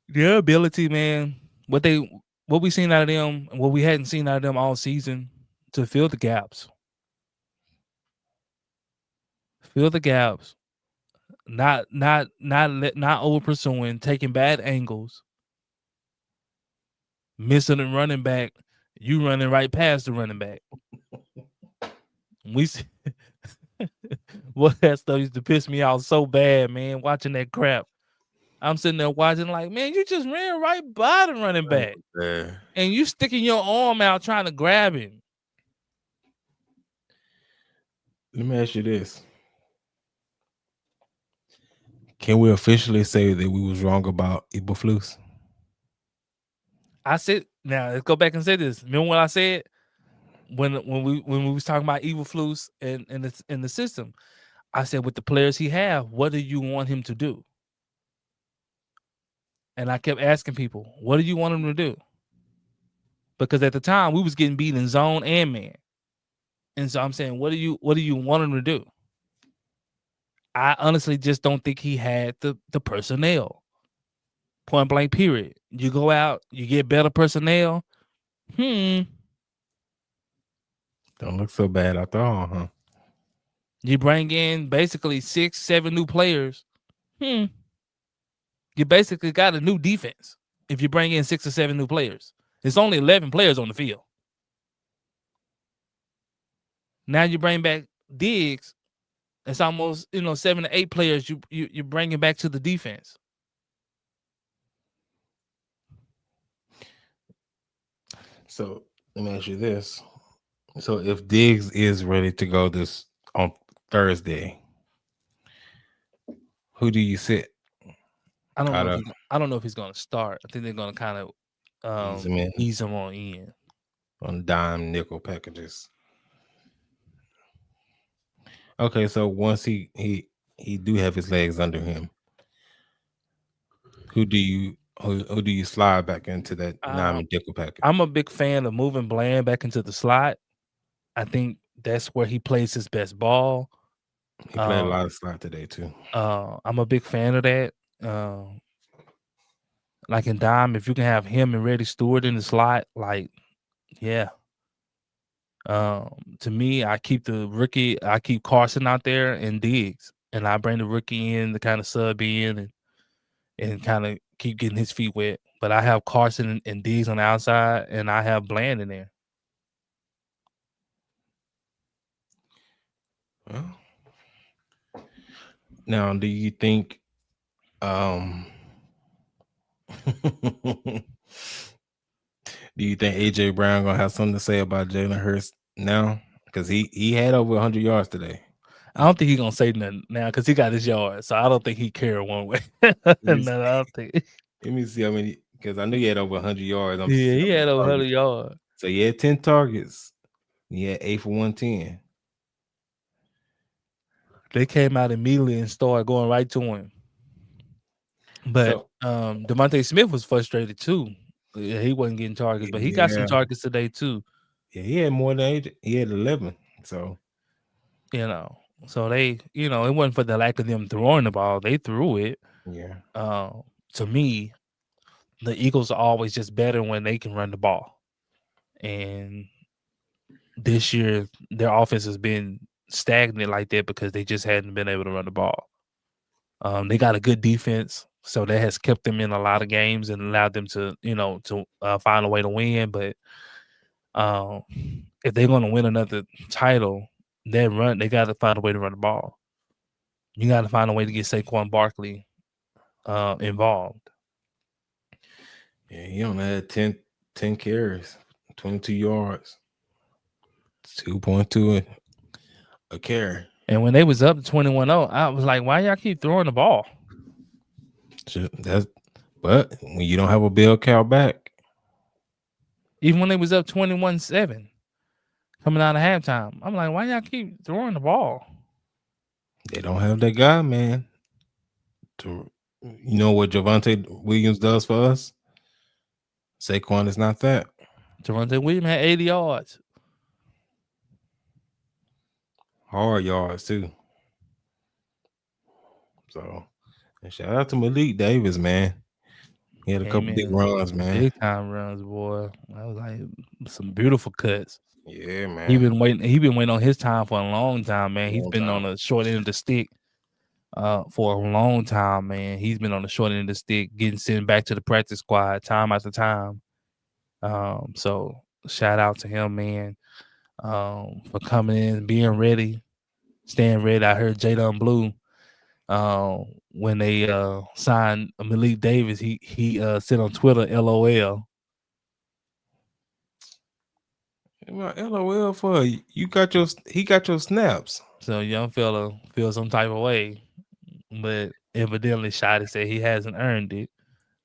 Their ability, man, what we seen out of them, and what we hadn't seen out of them all season, to fill the gaps. Fill the gaps. Not over pursuing, taking bad angles, missing a running back. You running right past the running back. We see what that stuff used to piss me off so bad, man. Watching that crap, I'm sitting there watching, like, man, you just ran right by the running back, and you sticking your arm out trying to grab him. Let me ask you this. Can we officially say that we was wrong about Eberflus? I said, now let's go back and say this. Remember what I said when we was talking about Eberflus in the system? I said, with the players he have, what do you want him to do? And I kept asking people, what do you want him to do? Because at the time we was getting beat in zone and man. And so I'm saying, what do you want him to do? I honestly just don't think he had the personnel. Point blank, period. You go out, you get better personnel. Don't look so bad after all, huh? You bring in basically 6-7 new players. You basically got a new defense if you bring in 6 or 7 new players. It's only 11 players on the field. Now you bring back Diggs. It's almost 7 to 8 players you're bringing back to the defense. So let me ask you this: so if Diggs is ready to go this on Thursday, who do you sit I don't out know if of I don't know if he's gonna start. I think they're gonna kind of ease him in ease him on in. on dime nickel packages? Okay, so once he do have his legs under him, who do you slide back into that Uh, dime nickel package? I'm a big fan of moving Bland back into the slot. I think that's where he plays his best ball. He played a Uh, lot of slot today too. I'm a big fan of that. Like in dime, if you can have him and Reddy Stewart in the slot, like yeah. To me, I keep Carson out there and Diggs, and I bring the rookie in to kind of sub in and kind of keep getting his feet wet. But I have Carson and Diggs on the outside, and I have Bland in there. Well, now, do you think um do you think AJ Brown gonna have something to say about Jalen Hurts now? Because he had over 100 yards today. I don't think he's gonna say nothing now because he got his yards, so I don't think he care one way. Let me, No, I don't think. let me see how many. Because I knew he had over 100 yards. I'm Yeah, see he how many had over 100 targets. yards. So he had 10 targets. He had 8 for 110. They came out immediately and started going right to him. But So Devontae Smith was frustrated too. Yeah, he wasn't getting targets, but he got some yeah, targets today too. yeah, he had more than 8. He had 11. So You know, so they, it wasn't for the lack of them throwing the ball. They threw it. yeah, To me, the Eagles are always just better when they can run the ball. And this year, their offense has been stagnant like that because they just hadn't been able to run the ball. They got a good defense, so that has kept them in a lot of games and allowed them to, find a way to win. But if they're going to win another title, they got to find a way to run the ball. You got to find a way to get Saquon Barkley involved. yeah, he only had 10 carries, 22 yards, 2.2 a carry. And when they was up 21-0, I was like, why y'all keep throwing the ball? But when you don't have a bell cow back, Even when they was up 21-7 coming out of halftime, I'm like, why y'all keep throwing the ball? they don't have that guy, man. To you know what Javonte Williams does for us? Saquon is not that. Javonte Williams had 80 yards. Hard yards too. So and shout out to Malik Davis, man. He had a Came couple big in runs, man. big time runs, boy. I was like some beautiful cuts. Yeah, man. He been waiting on his time for a long time, man. He's Long been on time. the short end of the stick for a long time, man. He's been on the short end of the stick, getting sent back to the practice squad time after time. So shout out to him, man, for coming in, being ready, staying ready. I heard Jadon Blue, when they signed Malik Davis, he said on Twitter, LOL. LOL for you. He got your snaps. So young fella feels some type of way, but evidently Shotty said he hasn't earned it,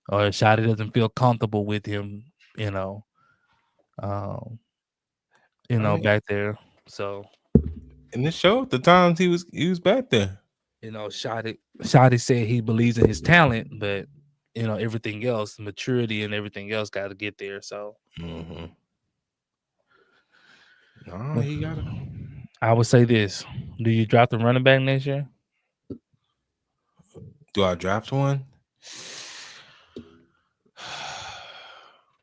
or Shotty doesn't feel comfortable with him, you know, um, I mean, back there. So and it showed the times he was back there. Shotty said he believes in his talent, but everything else, maturity and everything else, got to get there. So Mm-hmm. No, he got it. I would say this: do you drop the running back next year? Do I draft one?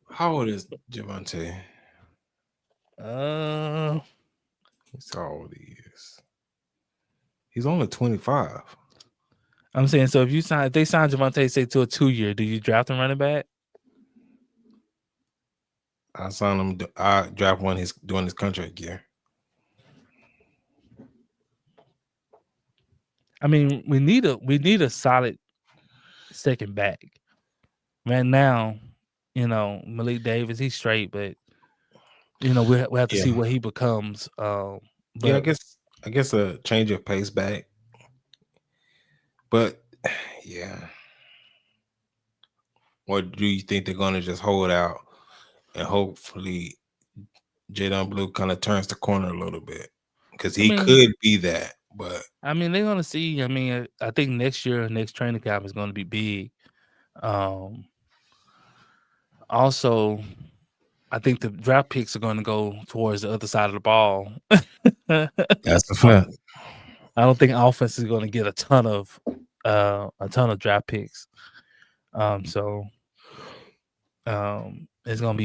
How old is Javonte? Uh, That's how old he is. He's only 25. I'm saying, so if they sign Javonte, say to a 2-year, do you draft him running back? I signed him. I draft one during his contract year. I mean, we need a solid second back. Right now, Malik Davis, he's straight, but we'll have to Yeah, see what he becomes. yeah. But I guess a change of pace back, but yeah. Or do you think they're gonna just hold out and hopefully Jadon Blue kind of turns the corner a little bit because I he mean, could be that, but they're gonna see. I think next training camp is gonna be big. Um, Also, I think the draft picks are gonna go towards the other side of the ball. that's a fact. I don't think offense is gonna get a ton of draft picks. So it's gonna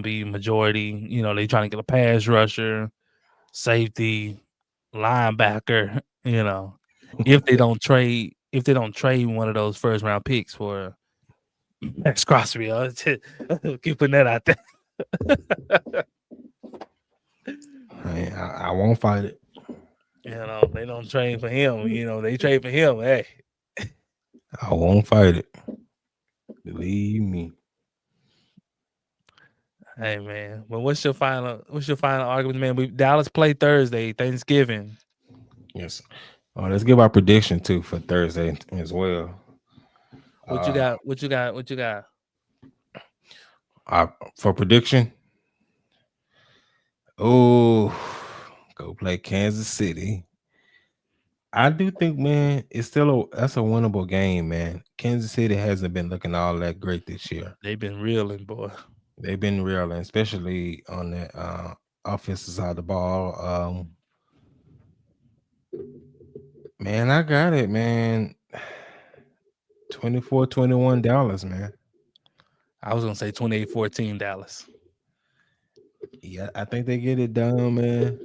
be majority. They trying to get a pass rusher, safety, linebacker. If they don't trade one of those first round picks for Max Crosby, keep putting that out there. I won't fight it. They don't trade for him. They trade for him. Hey, I won't fight it. Believe me. hey, man. But what's your final argument, man? Dallas play Thursday, Thanksgiving. Yes. Let's give our prediction too for Thursday as well. What you Uh, got? What you got? What you got? for prediction, oh, go play Kansas City. I do think, man, that's a winnable game, man. Kansas City hasn't been looking all that great this year. They've been reeling, boy. They've been real, and especially on that offensive side of the ball. Man, I got it, man. 24-21 Dallas, man. I was gonna say 28-14 Dallas. Yeah, I think they get it done, man.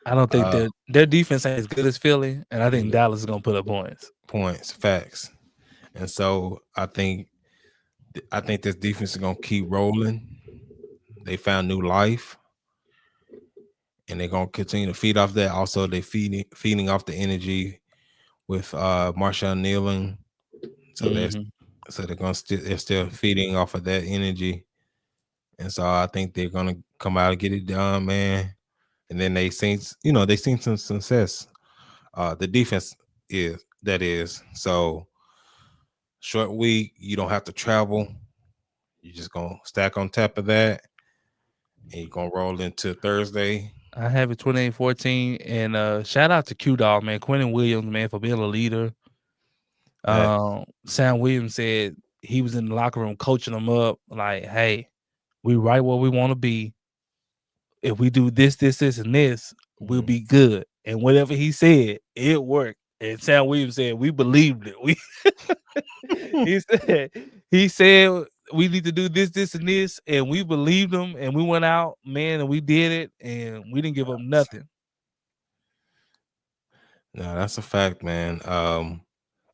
I don't think Uh, their defense ain't as good as Philly, and I think yeah, Dallas is gonna put up points. points, facts, and so I think this defense is gonna keep rolling. They found new life, and they're gonna continue to feed off that. Also, they feeding off the energy with Marshawn kneeling, so Hmm. they're still feeding off of that energy, and so I think they're gonna come out and get it done, man. And then they seen some success. The defense is so short week. You don't have to travel. You're just gonna stack on top of that, and you're gonna roll into Thursday. I have it 28-14, and shout out to Q Dog, man, Quentin Williams, man, for being a leader. That Sam Williams said he was in the locker room coaching them up, like, "Hey, we right where we want to be. If we do this, this, this, and this, we'll be good." And whatever he said, it worked. And Sam Williams said, "We believed it." He said he said we need to do this, this, and this, and we believed him, and we went out, man, and we did it, and we didn't give up nothing. no, that's a fact, man.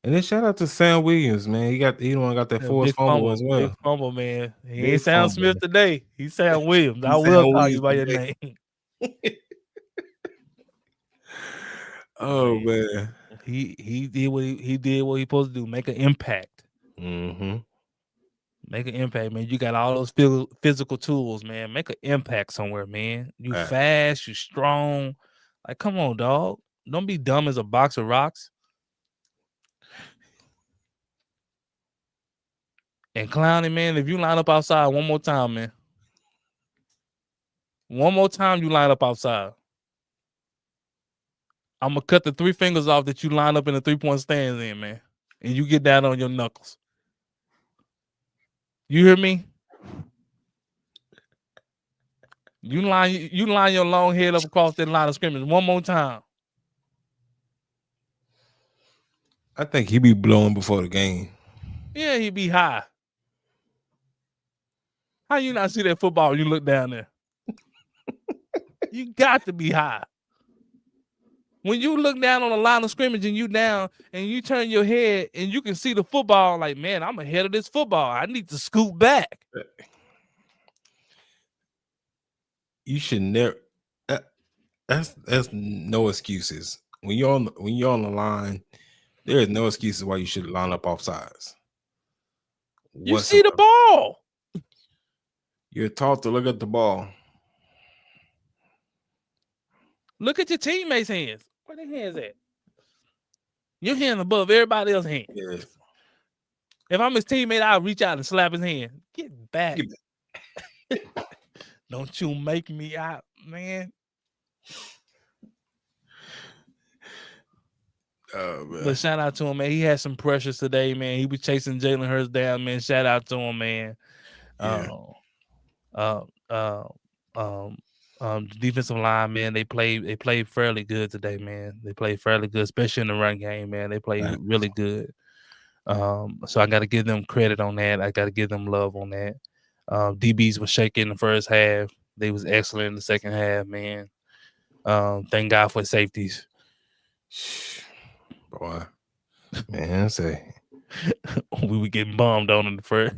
And then shout out to Sam Williams, man. He the one got that Yeah, forced fumble as big well. fumble, man. He ain't Big Sam fumble. Smith today. He's Sam Williams. I He's will Sam call you Williams by your today. name. Oh Man, man. he did what he did what he supposed to do. Make an impact. Mm-hmm. Make an impact, man. You got all those physical tools, man. Make an impact somewhere, man. You Right. fast, you strong. Like, come on, dog. Don't be dumb as a box of rocks. And Clowny, man, if you line up outside one more time, man. One more time you line up outside. I'm gonna cut the 3 fingers off that you line up in the 3-point stands in, man. And you get down on your knuckles. You hear me? You line your long head up across that line of scrimmage one more time. I think he be blowing before the game. Yeah, he be high. How you not see that football when you look down there? You got to be high. When you look down on the line of scrimmage and you down and you turn your head and you can see the football, like, man, I'm ahead of this football. I need to scoot back. You should never. That's no excuses. When you're on the line, there is no excuses why you should line up off sides. You see the Whatsoever. ball. You're taught to look at the ball. Look at your teammates' hands. Where their hands at? Your hand above everybody else's hand. Yeah. If I'm his teammate, I'll reach out and slap his hand. Get back. Don't you make me out, man. Oh, man. But shout out to him, man. He had some pressures today, man. He was chasing Jalen Hurts down, man. Shout out to him, man. Yeah. Defensive line, man. They played fairly good today, man. They played fairly good, especially in the run game, man. They played really good. So I got to give them credit on that. I got to give them love on that. DBs were shaking in the first half. They was excellent in the second half, man. Thank God for safeties. Boy, man, say we were getting bombed on in the first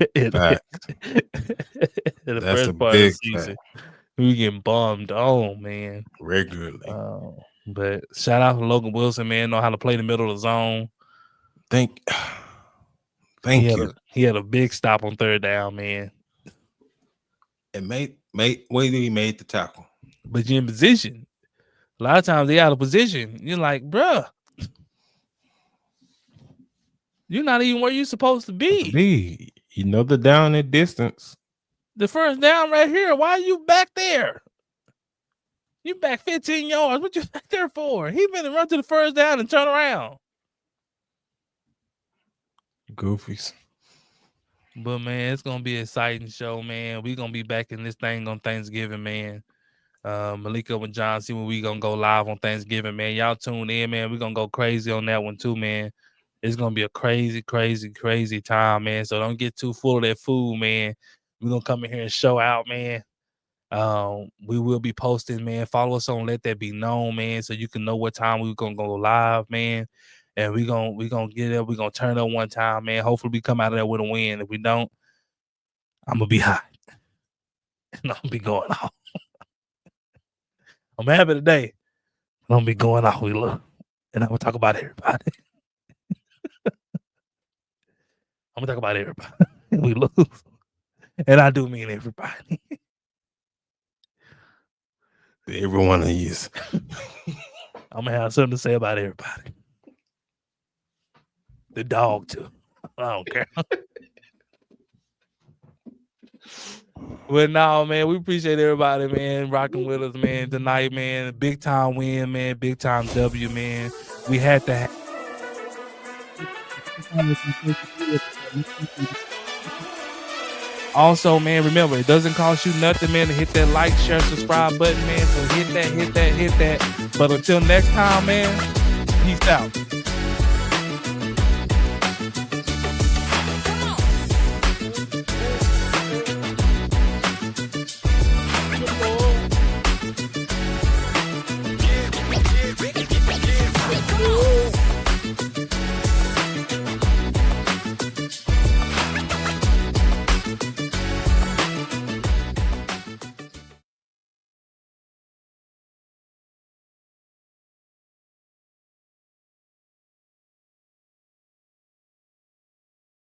first part of the season. We were getting bombed on, man, regularly. But shout out to Logan Wilson, man. Know how to play the middle of the zone. Thank you. He had a big stop on third down, man. And wait till he made the tackle. But you're in position. A lot of times they out of position. You're like, bruh, you're not even where you're supposed to be. You know the down and distance. The first down right here. Why are you back there? You back 15 yards. What you back there for? He better run to the first down and turn around. Goofies. But, man, it's going to be an exciting show, man. We're going to be back in this thing on Thanksgiving, man. Malika and John, see when we going to go live on Thanksgiving, man. Y'all tune in, man. We're going to go crazy on that one, too, man. It's going to be a crazy, crazy, crazy time, man. So don't get too full of that food, man. We're going to come in here and show out, man. We will be posting, man. Follow us on Let That Be Known, man, so you can know what time we're going to go live, man. And we're gonna get up. We're going to turn up one time, man. Hopefully we come out of there with a win. If we don't, I'm going to be hot. And I'm going to be going off. I'm happy today. I'm going to be going off. We look. And I'm going to talk about everybody. I'm going to talk about everybody. We lose. And I do mean everybody. Every one of you. I'm going to have something to say about everybody. The dog, too. I don't care. But no, man, we appreciate everybody, man, rocking with us, man, tonight, man. Big time win, man. Big time W, man. We had to have. Also, man, remember, it doesn't cost you nothing, man, to hit that like, share, subscribe button, man. So hit that. But until next time, man, peace out.